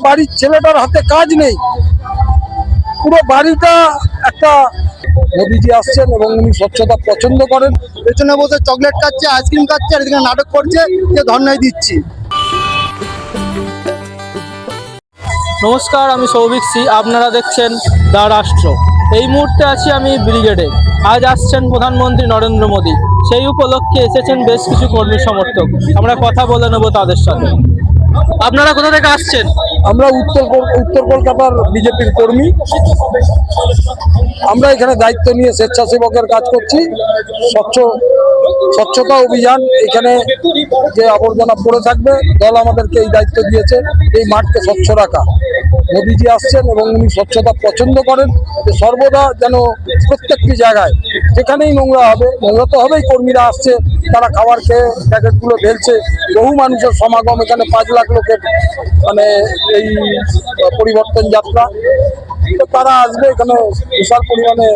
বাড়ির ছেলেটার হাতে কাজ নেই, পুরো বাড়িটা একটা। মোদিজি আসছেন এবং উনি স্বচ্ছতা পছন্দ করেন। পেছনে বসে চকলেট খাচ্ছে, আইসক্রিম খাচ্ছে, আর এদিকে নাটক করছে যে ধর্নায় দিচ্ছি। নমস্কার, আমি সৌভিক সি। আপনারা দেখছেন দ্য রাষ্ট্র। এই মুহূর্তে আছি আমি ব্রিগেডে। আজ আসছেন প্রধানমন্ত্রী নরেন্দ্র মোদী। সেই উপলক্ষে এসেছেন বেশ কিছু কর্মী সমর্থক। আমরা কথা বলে নেব তাদের সাথে। আপনারা কোথা থেকে আসছেন? আমরা উত্তর কলকাতার বিজেপির কর্মী। আমরা এখানে দায়িত্ব নিয়ে স্বেচ্ছাসেবকের কাজ করছি। স্বচ্ছতা অভিযান, এখানে যে আবর্জনা পড়ে থাকবে, দল আমাদেরকে এই দায়িত্ব দিয়েছে এই মাঠকে স্বচ্ছ রাখা। মোদিজি আসছেন এবং উনি স্বচ্ছতা পছন্দ করেন, যে সর্বদা যেন প্রত্যেকটি জায়গায় যেখানেই নোংরা হবে, নোংরা তো হবেই। কর্মীরা আসছে, তারা খাবার খেয়ে প্যাকেটগুলো ঢেলছে। বহু মানুষের সমাগম, এখানে 5 লাখ লোকের মানে এই পরিবর্তন যাত্রা। তো তারা আসবে, এখানে বিশাল পরিমাণে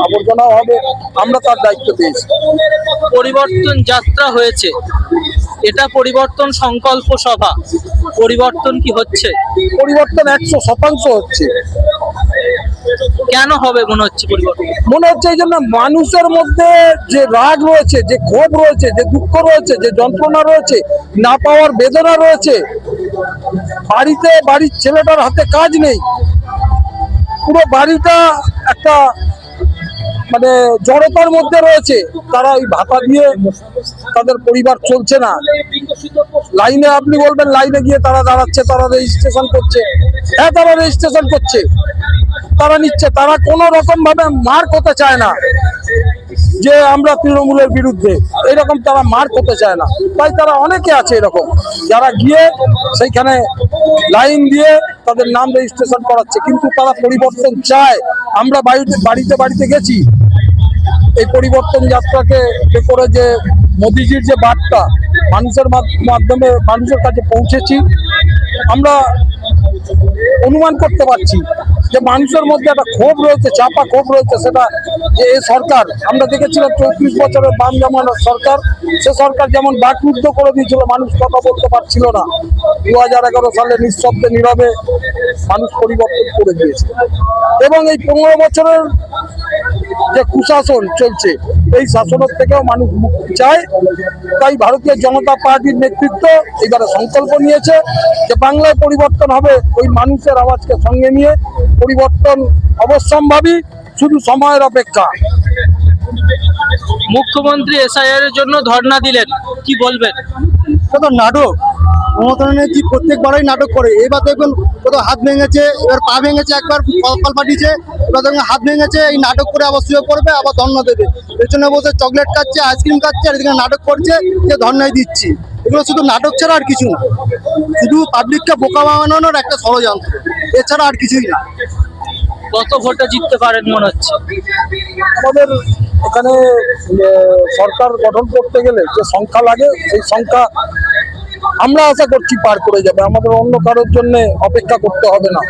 আবর্জনাও হবে, আমরা তার দায়িত্ব পেয়েছি। পরিবর্তন যাত্রা হয়েছে, এটা পরিবর্তন সংকল্প সভা। পরিবর্তন কি হচ্ছে? পরিবর্তন 100% হচ্ছে। কেন হবে মনে হচ্ছে পরিবর্তন? মনে হচ্ছে এই জন্য মানুষের মধ্যে যে রাগ রয়েছে, যে ক্ষোভ রয়েছে, যে দুঃখ রয়েছে, যে যন্ত্রণা রয়েছে, না পাওয়ার বেদনা রয়েছে। বাড়ির ছেলেটার হাতে কাজ নেই, পুরো বাড়িটা একটা মানে জড়তার মধ্যে রয়েছে। তারা ওই ভাতা দিয়ে তাদের পরিবার চলছে না। লাইনে, আপনি বলবেন লাইনে গিয়ে তারা দাঁড়াচ্ছে, তারা রেজিস্ট্রেশন করছে। হ্যাঁ, তারা রেজিস্ট্রেশন করছে, তারা নিচ্ছে। তারা কোনো রকম ভাবে মার হতে চায় না যে আমরা তৃণমূলের বিরুদ্ধে, এরকম তারা মার হতে চায় না। তাই তারা অনেকে আছে এরকম, যারা গিয়ে সেইখানে লাইন দিয়ে তাদের নাম রেজিস্ট্রেশন করাচ্ছে, কিন্তু তারা পরিবর্তন চায়। আমরা বাড়িতে গেছি, এই পরিবর্তন যাত্রাকে করে যে মোদিজির যে বার্তা মানুষের মাধ্যমে মানুষের কাছে পৌঁছেছি, আমরা অনুমান করতে পারছি যে মানুষের মধ্যে একটা ক্ষোভ রয়েছে, চাপা ক্ষোভ রয়েছে। সেটা যে এই সরকার, আমরা দেখেছিলাম 34 বছরের বাম জামানার সরকার, সে সরকার যেমন বাকরুদ্ধ করে দিয়েছিল, মানুষ কথা বলতে পারছিল না। 2011 সালে নিঃশব্দে নীরবে মানুষ পরিবর্তন করে দিয়েছে। এবং এই 15 বছরের যে কুশাসন চলছে, এই শাসনের থেকেও মানুষ মুক্তি চায়। তাই ভারতীয় জনতা পার্টির নেতৃত্ব এবারে সংকল্প নিয়েছে যে বাংলায় পরিবর্তন হবে। ওই মানুষের আওয়াজকে সঙ্গে নিয়ে পরিবর্তন অবশ্যম্ভাবী, শুধু সময়ের অপেক্ষা। মুখ্যমন্ত্রী এসআইআর এর জন্য ধর্ণা দিলেন, কি বলবেন? কত নাটক! মমতা ব্যানার্জি প্রত্যেকবারই নাটক করে। এবার দেখবেন কত হাত ভেঙেছে, এবার পা ভেঙেছে, একবার কল পাঠিয়েছে, এবার দেখবেন হাত ভেঙেছে। এই নাটক করে আবার শুয়ে পড়বে, আবার ধর্ণা দেবে। পেছনে বসে চকলেট খাচ্ছে, আইসক্রিম খাচ্ছে, আর এদিকে নাটক করছে যে ধর্নায় দিচ্ছি। এগুলো শুধু নাটক ছাড়া আর কিছু না, শুধু পাবলিককে বোকা বানানোর একটা ষড়যন্ত্র, এছাড়া আর কিছুই না। কত ভোটে জিততে পারেন মনে হচ্ছে? আমাদের এখানে সরকার গঠন করতে গেলে যে সংখ্যা লাগে, সেই সংখ্যা আমরা আশা করছি পার করে যাবে। আমাদের অন্য কারোর জন্য অপেক্ষা করতে হবে না।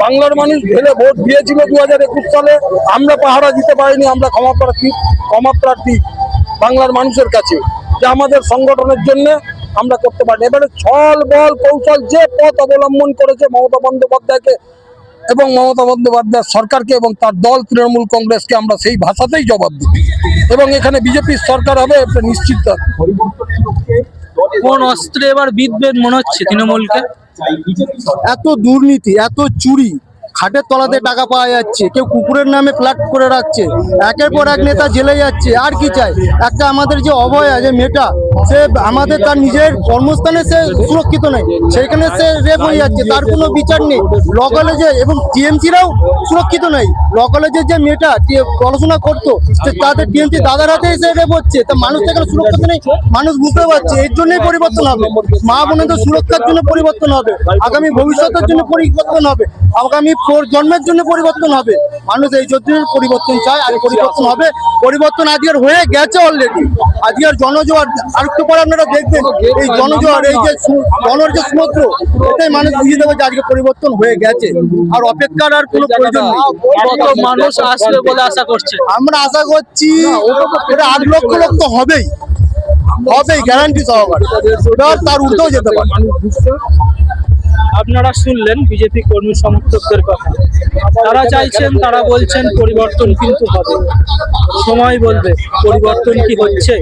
বাংলার মানুষ ঢেলে ভোট দিয়েছিল 2021 সালে, আমরা পাহারা দিতে পারিনি। আমরা ক্ষমা প্রার্থী বাংলার মানুষের কাছে, যে আমাদের সংগঠনের জন্য আমরা করতে পারিনি। এবারে ছল বল কৌশল যে পথ অবলম্বন করেছে মমতা বন্দ্যোপাধ্যায়কে এবং মমতা বন্দ্যোপাধ্যায় সরকারকে এবং তার দল তৃণমূল কংগ্রেসকে, আমরা সেই ভাষাতেই জবাব দিই। এবং এখানে বিজেপির সরকার হবে, এটা নিশ্চিত। কোন অস্ত্রে এবার বিঁধবেন মনে হচ্ছে তৃণমূলকে? এত দুর্নীতি, এত চুরি, খাটের তলাতে টাকা পাওয়া যাচ্ছে, কেউ কুকুরের নামে ফ্ল্যাট করে রাখছে, একের পর এক নেতা জেলে যাচ্ছে। আর কি চাই? একটা আমাদের যে অভয়া, যে মেয়েটা, সে আমাদের তার নিজের কর্মস্থানে সে সুরক্ষিত নেই, সেইখানে সে রেপ হয়ে যাচ্ছে, তার কোনো বিচার নেই। ল কলেজে এবং টিএমসিরাও সুরক্ষিত নেই। ল কলেজের যে মেয়েটা পড়াশোনা করতো, তাদের টিএমসি দাদার হাতে এসে রেপ হচ্ছে, তা মানুষ এখানে সুরক্ষিত নেই। মানুষ বুঝতে পারছে, এর জন্যই পরিবর্তন হবে। মা বোনেদের সুরক্ষার জন্য পরিবর্তন হবে, আগামী ভবিষ্যতের জন্য পরিবর্তন হবে, আগামী জন্মের জন্য পরিবর্তন হবে। মানুষ এই জন্য পরিবর্তন চায়, আর পরিবর্তন হবে। পরিবর্তন আজকের হয়ে গেছে অলরেডি। আজকের জনজোয়ার আর একটু পরে আপনারা দেখবেন, এই জনজোয়ার, এই যে জনের যে সমুদ্র, এটাই মানুষ বুঝিয়ে দেবে যে আজকে পরিবর্তন হয়ে গেছে। আর অপেক্ষার আর কোনো প্রয়োজন নেই। কত মানুষ আসবে বলে আশা করছে? আমরা আশা করছি 8 লক্ষ লোক তো হবেই, গ্যারান্টি সহকারে। তার উল্টেও যেতে পারে। আপনারা শুনলেন বিজেপি কর্মী সমর্থকদের কথা। তারা চাইছেন, তারা বলছেন পরিবর্তন কিন্তু হবে। সময় বলবে পরিবর্তন কি হচ্ছে।